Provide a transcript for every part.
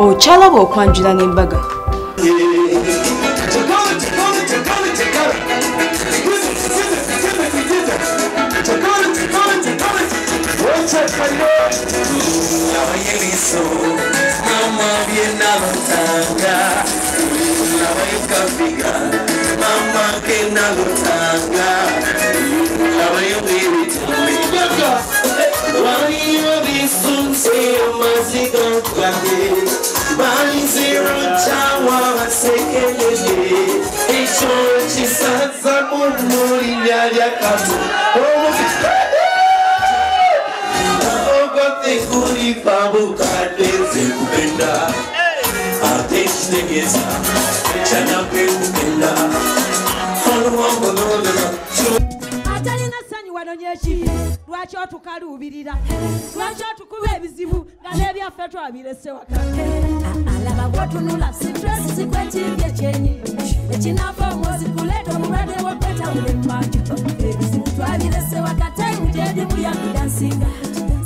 Ochalaba okwanjula n'embaga. Lwaki otukaluubirira lwaki otukuba ebizibu nga n'ebyaffe twabirese waka alaba bwotunula sitresi sikwekibye kyenyi ekinava omwozi kuleeta omulwadde wokwetawula emmanju ebizibu twabirese waka tayimu gyedimu yakudansinga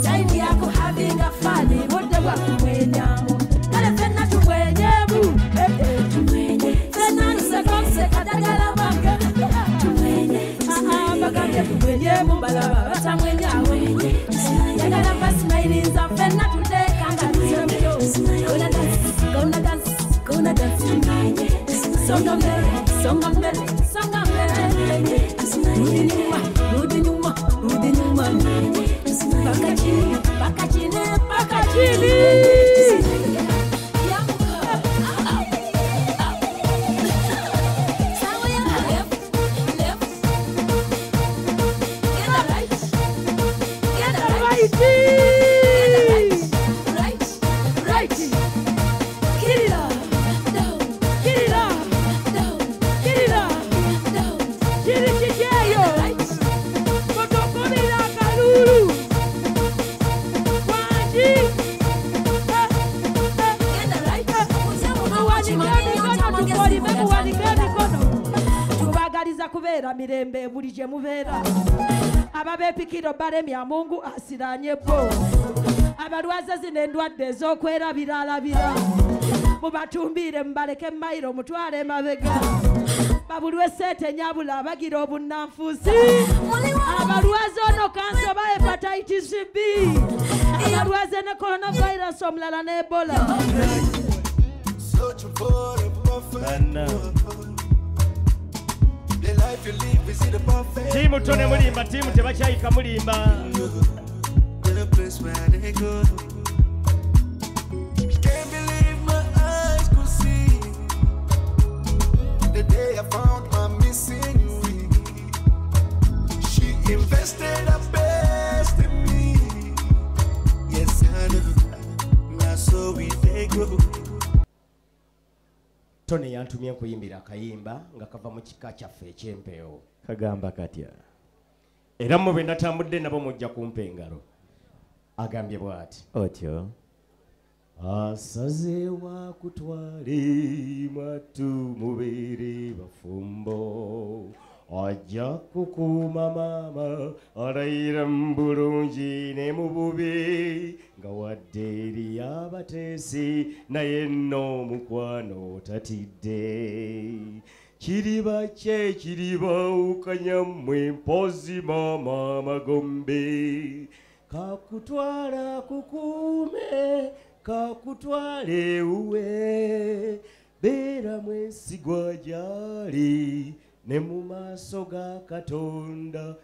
tayimu yakuhavinga fani budde bwakumwenyamu kale fenna tumwenyemu fenna nusekomuseka dagala wange bagambye tumwenyemu balaba batamwenyawe yagala basmailinza fenna tuteekanga tusebyo gonna dance songa mbele songa mbele songa mbele rudi nyuma paka chini kubeera mirembe buli gye mubeera ababeepikira balemya Mungu asiranye bo abalwaze zino endwadde ez'okwerabiralabira mubatumbire mubaleke mayiro mutwale emabega babulwe sente nyabula abagira obunnanfuusi abalwaze ono kansa ba hepatitis B abalwaze ne coronavirus omulala ne Ebola Timu tone mulimba, timu Tebakyaayika mulimba. Can't believe my eyes could see the day I found my missing ring. She invested her best in me. Yes, I know. Now so we take go. Tone yantumye kuyimbira akayimba nga kava mu kika kyaffe eky'empeewo kagamba katya era mu benda tambudde nabo mujja kumpa engalo agambye bw'ati otyo asaze wa kutwale mwatu mubeere bafumbo ajja kukuuma maama alayira mu bulungi ne mu bubi nga wadde eri abateesi naye nno mukwano tatidde kiriba kye kiribawukanya mmwe mpozi maama amagombe kakutwala kukuume kakutwale uwe beera mwesigwa gyali ne mu maaso ga Katonda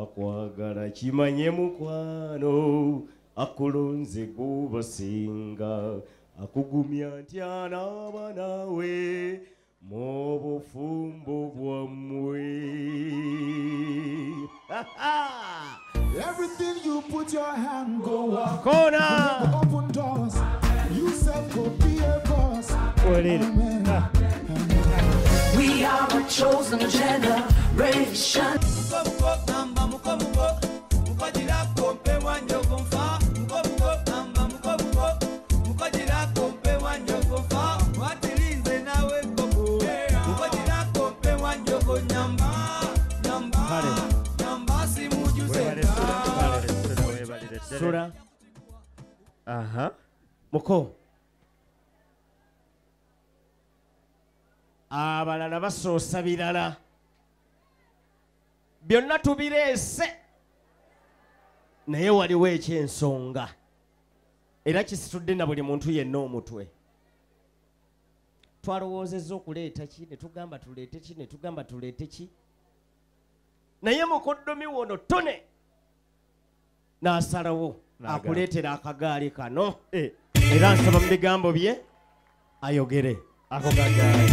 akwagala kimanye mukwano akulonze gubasinga akugumya nti anaaba naawe mu bufumbo bwammwe. Everything you put your hand go up. Corner. Open doors. You self go be a boss. We are a chosen generation. Sura. Aha. Muko. abalala basoosa birala byonna tubireese naye waliwo ekyensonga era kisitudde na buli muntu yenna omutwe twalowoozezza okuleeta ki ne tugamba tuleete ki ne tugamba tuleete ki naye mukoddomi wono tone n'asalawo akuleetera akagaali kano era nsaba mu bigambo bye ayogere ako kagaali.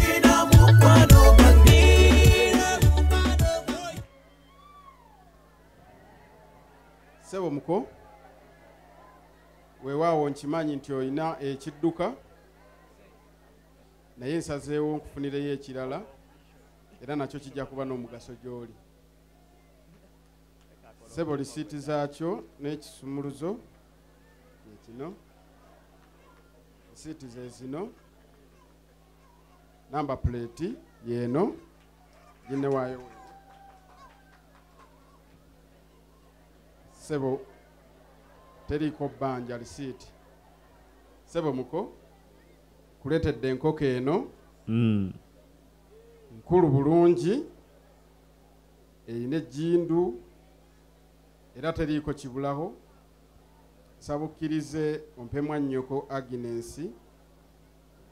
Sebo muko weewaawo nkimanyi nti olina ekidduka naye nsazeewo nkufunireyo ekirala era nakyo kijja kuba n'omugaso gy'oli. Sebo lisiiti zaakyo n'ekisumuluzo ekino, lisiiti ze zino, namba plate yeeno ginewaayo. Sebo teriiko bbanja lisiiti. Sebo muko kuleetedde enkoko eno nkulu bulungi eyina ejjindu era teriiko kibulaho. Sabukkirize ompemwa nnyoko Agnes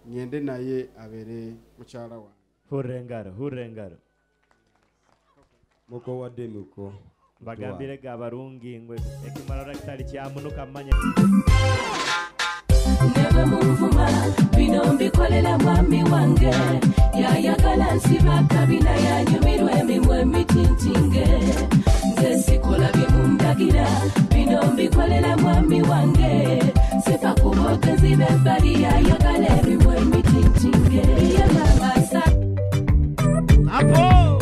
ngende naye abeere mukyala wange. Hurengaro muko wadde muko bagambire gabarungi ngwe ekimala kitali kyamunuka mmanya Never muvuma bino mbikolela mwami wange yayagala nsiba kabina yanyumirwa emimwa emitintinge nze sikola byemundagira bino mbikolela mwami wange sifa kubogezi b'ebbali yayagala emimwa emitintinge yamabasa apo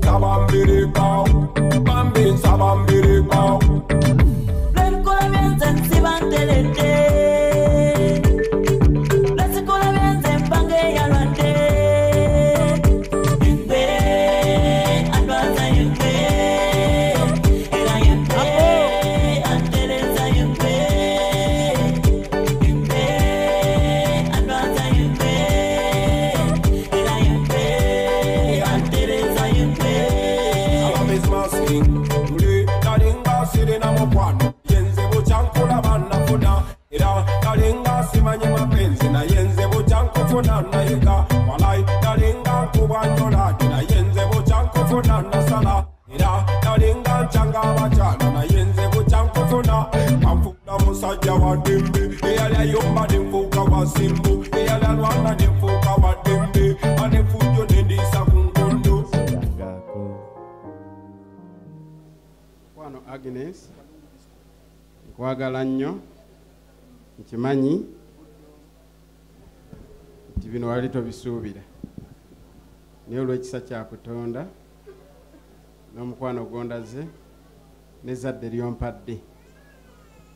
Sabambiri bow, bambi sabambiri bow. Wano Agnes nkwagala nnyo nkimanyi nti bino wali tobisuubira naye olw'ekisa kya Katonda n'omukwano gondaze n'ezzadde lyompadde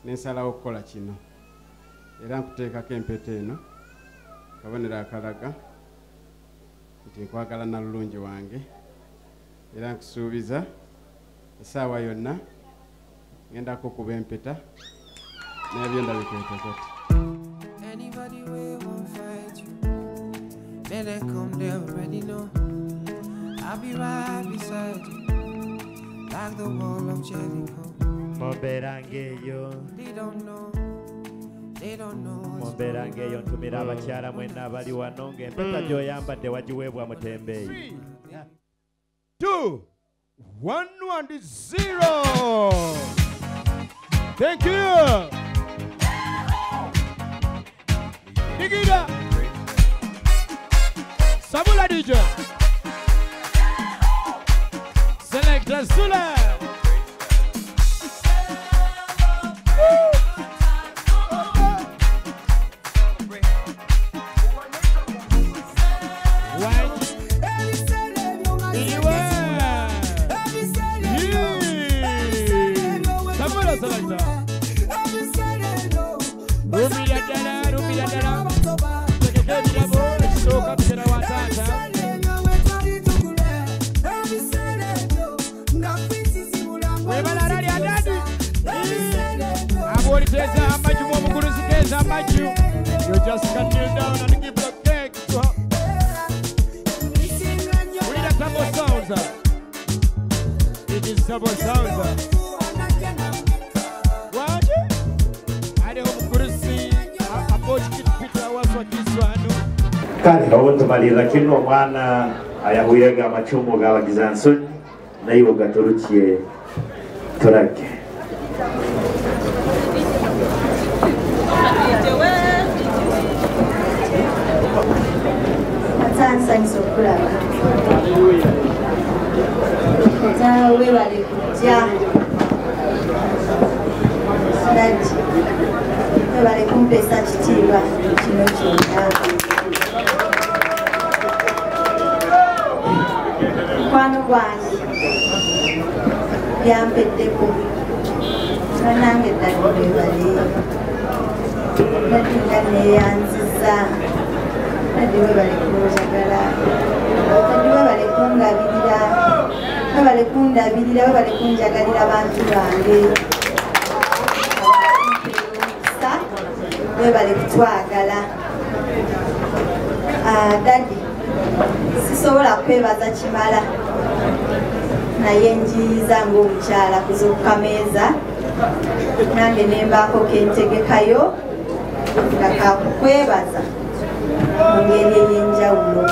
nensalawo okukola kino era nkuteekako empeta eno kabonero akalaga nti nkwagala nalulungi wange era nkusuubiza essaawa yonna ngendako kuba empeta n'ebyo ndabikwetekoti. Anybody will won't fight you. Let them come, they already know. I'll be right beside you, like the wall of Jericho. They don't know. They don't know. Momberangeyo ntumira abakyala mwenna abali wano ng'empeta gy'oyambadde wagiweebwa mutembeeyi. 2, 1 and 0. Thank you. Digida. Sabula DJ. Selector Sula. You just can kneel down and give the Tabo sounds. What? I don't kursi about Peter was what this one. Kale obutumalira kino omwana ayahuyega amacumu gabagiza nsoni naye gaturukiye turake Thanks okulaba. Tawe bali kujja. Dati. Bali kumpesa kitiibwa kino kyonna. Mukwano gwange yampeddeko. Nange ddali bali. Dati nga neeyanziza. Dati we bali kunjagala. Dati we bali kungabirira. We bali kundabirira, we bali kunjagalira abantu bange. We bali kutwagala. Dadi, sisobola kwebaza kimala. Naye njiyiza ng'omukyala kuzuukuka meeza. Nange ne mbaako kentegekayo nga kakukwebaza mu ngeri ey'enjawulo.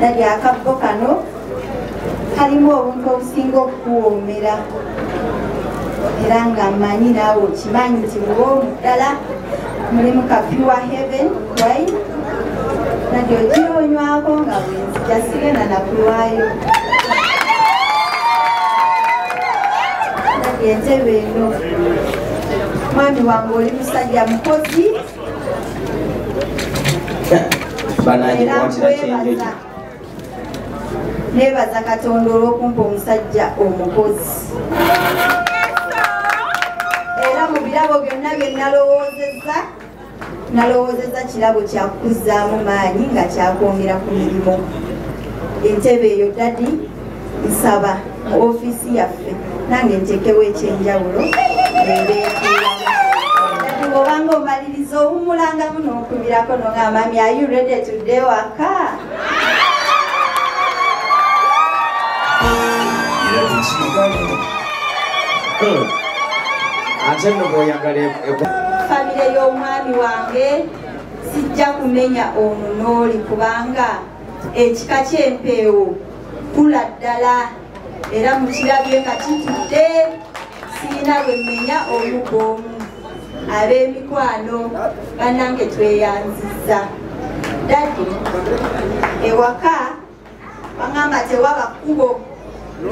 Dadi, akabbo kano kalimu obuntu obusinga okukuwoomera. Era nga mmanyi naawe okimanyi nti muwoomu ddala mulimu ka pure heaven wine. Dadi, ogironywako nga bwenzija sigenda nakulwayo. Dadi, entebe eno mwami wange oli musajja mukozi era nkwebaza. Neebaza Katonda olw'okumpa omusajja omukozi. Era mu birabo byonna bye nalowoozezza kirabo kyakukuzaamu maanyi nga kyakwongera ku mirimu. Entebe eyo dadi nsaba mu ofiisi yaffe nange ntekewo ekyenjawulo ebeetuulamu. Dadi, bw'obanga omaliriza owumulangamu n'okubirako nonga mami, are you ready today waka? Famire y'omwami wange sijja kumenya omunooli kubanga ekika ky'empeewo kula ddala era mukirabye nga kitudde sirina bwe mmenya oluga omu. Ab'emikwano bannange tweyanzizza. Dadi, ewaka bangamba tewaba kkubo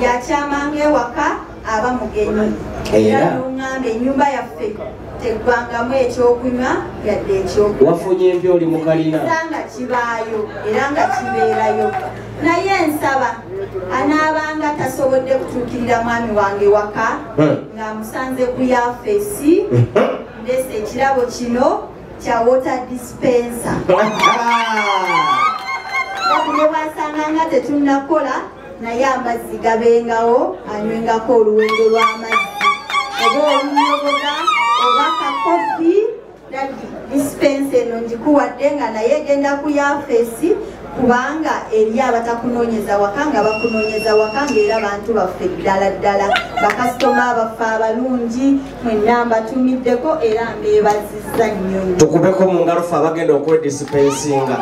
lyakyamanga ewaka aba mugenyi. Era n'oŋŋamba ennyumba yaffe teggwangamu ekyokunywa yadde ekyokunywa. Wafunye empya oli mu kalina. Nga kibaayo era nga kibeerayo. Naye nsaba anaabanga tasobodde kutuukirira mwami wange waka ng'amusanze ku yafeesi ndeese ekirabo kino kya water dispenser. Dadi, ne bwasanga nga tetunnakola naye amazzi gabengawo anywengako oluwendo lw'amazzi oba olunyogoga oba kakofi. Dadi, dispensa eno ngikuwadde nga naye genda ku yafeesi kubanga eri abatakunoonyeza waka nga bakunoonyeza waka ng'era bantu baffe ddala ddala bakasitoma abaffe abalungi mwenna mbatumiddeko era mbeebazizza nnyo. Tukubeko mu ngalo ffe abagenda okwedisipensinga.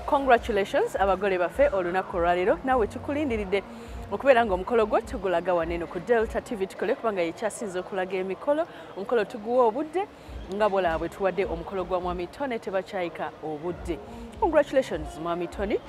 Congratulations abagole baffe olunaku olwaleero naawe tukulindiridde okubeera ng'omukolo gwo tugulaga waneno ku Delta TV tukole kubanga yekyasinze okulaga emikolo omukolo tuguwa obudde nga bwolaba bwe tuwadde omukolo gwa mwami Tony Tebakyaayika obudde. Congratulations mwami Tony,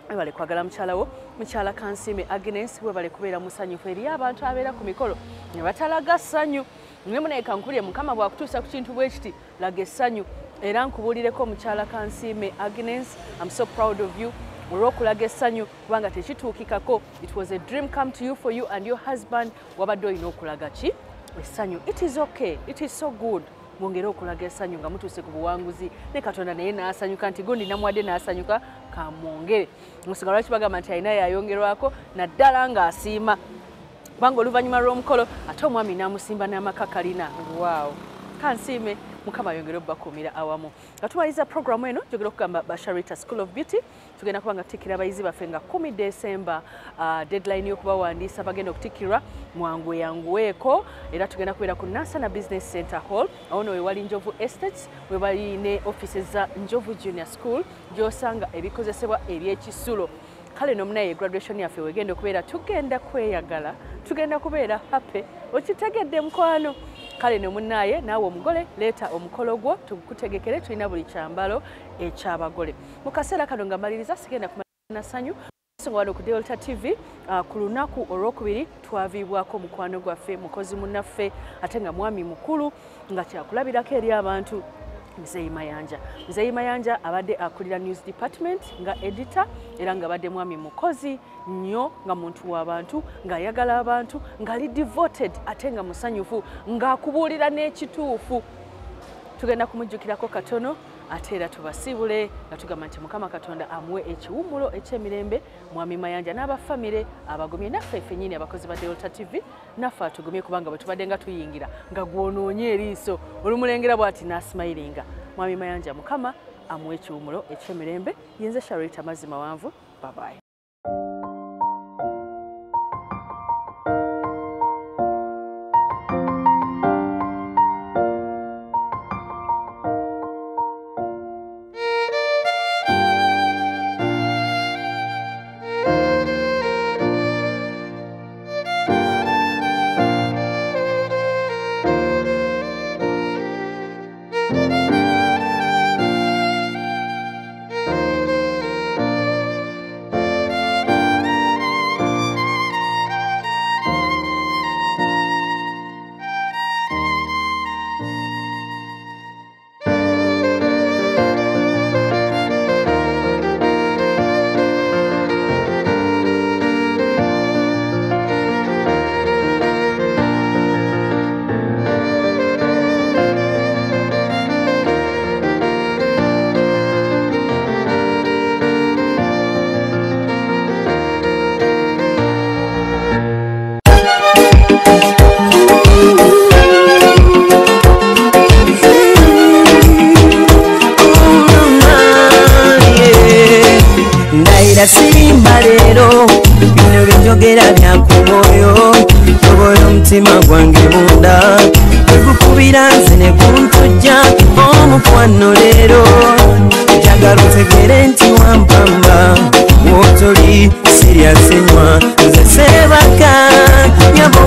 webale kwagala mukyalawo mukyala Kansiime Agnes, webale kubeera musanyufu eri abantu abeera ku mikolo ne batalaga ssanyu. Nemuneeka nkulye mukama bwakutuusa ku kintu bwe kiti laga essanyu era nkubuulireko mukyala Kansiime Agnes, I'm so proud of you olw'okulaga essanyu kubanga tekituukikako. It was a dream come to you for you and your husband. Wabadde olina okulaga ki? essanyu. It is okay, it is so good. Mwongere okulaga essanyu nga mutuuse ku buwanguzi ne Katonda naye n'asanyuka nti gundi namwadde n'asanyuka kamwongere. Musinga lwaki bagamba nti alina yayongerwako naddala ng'asiima. Kubanga oluvannyuma lw'omukolo ate omwami n'amusimba n'amaka kalina. Wow. Kansiime Mukama yongere okubakuumira awamu. Nga tumaliza programu eno njogera okugamba ba Sharita School of Beauty tugenda kubanga tutikira abayizi baffe nga 10 December deadline y'okubawandiisa bagenda okutikirwa mwanguweeko era tugenda kubeera ku Nansana Business Center Hall awo no wewali Njovu Estates webali ne offices za Njovu Junior School gy'osanga ebikozesebwa eby'ekisulo. Kale nomunaye graduation yaffe wegenda okubeera tugenda kweyagala tugenda kubeera happy okitegedde mukwano. Kale nomunaye naawe omugole leeta omukolo gwo tukutegekere tulina buli kyambalo ekyabagole. Mu kaseera kano nga maliriza sigenda kumana sanyu songa wano ku Delta TV ku lunaku olwokubiri twaviibwako mukwano gwaffe mukozi munnaffe ate nga mwami mukulu nga kyakulabirako eri abantu Mzee Mayanja. Mzee Mayanja abadde akulira news department nga editor era nga abadde mwami mukozi nnyo nga muntu w'abantu nga ayagala abantu nga ali devoted ate nga musanyufu nga akubuulira n'ekituufu. Tugenda kumujjukirako katono ate era tubasiibule nga tugamba nti Mukama Katonda amuwe ekiwummulo eky'emirembe mwami Mayanja n'abafamire abagumye naffe ffennyini abakozi ba Delta TV naffe atugumye kubanga bwe tubadde nga tuyingira nga gwonoonye eriiso olumulengera bw'ati n'asimayiringa. Mwami Mayanja Mukama amuwe ekiwummulo eky'emirembe. Yenze Sharita mazima wanvu. Bye bye. Simba lero bino byogera byakumoyo tobola omutima gwange munda ekukubira nze ne kuntujja omukwano lero njagala otegere nti wampamba wotoli siryasenywa nze sebaka nyabo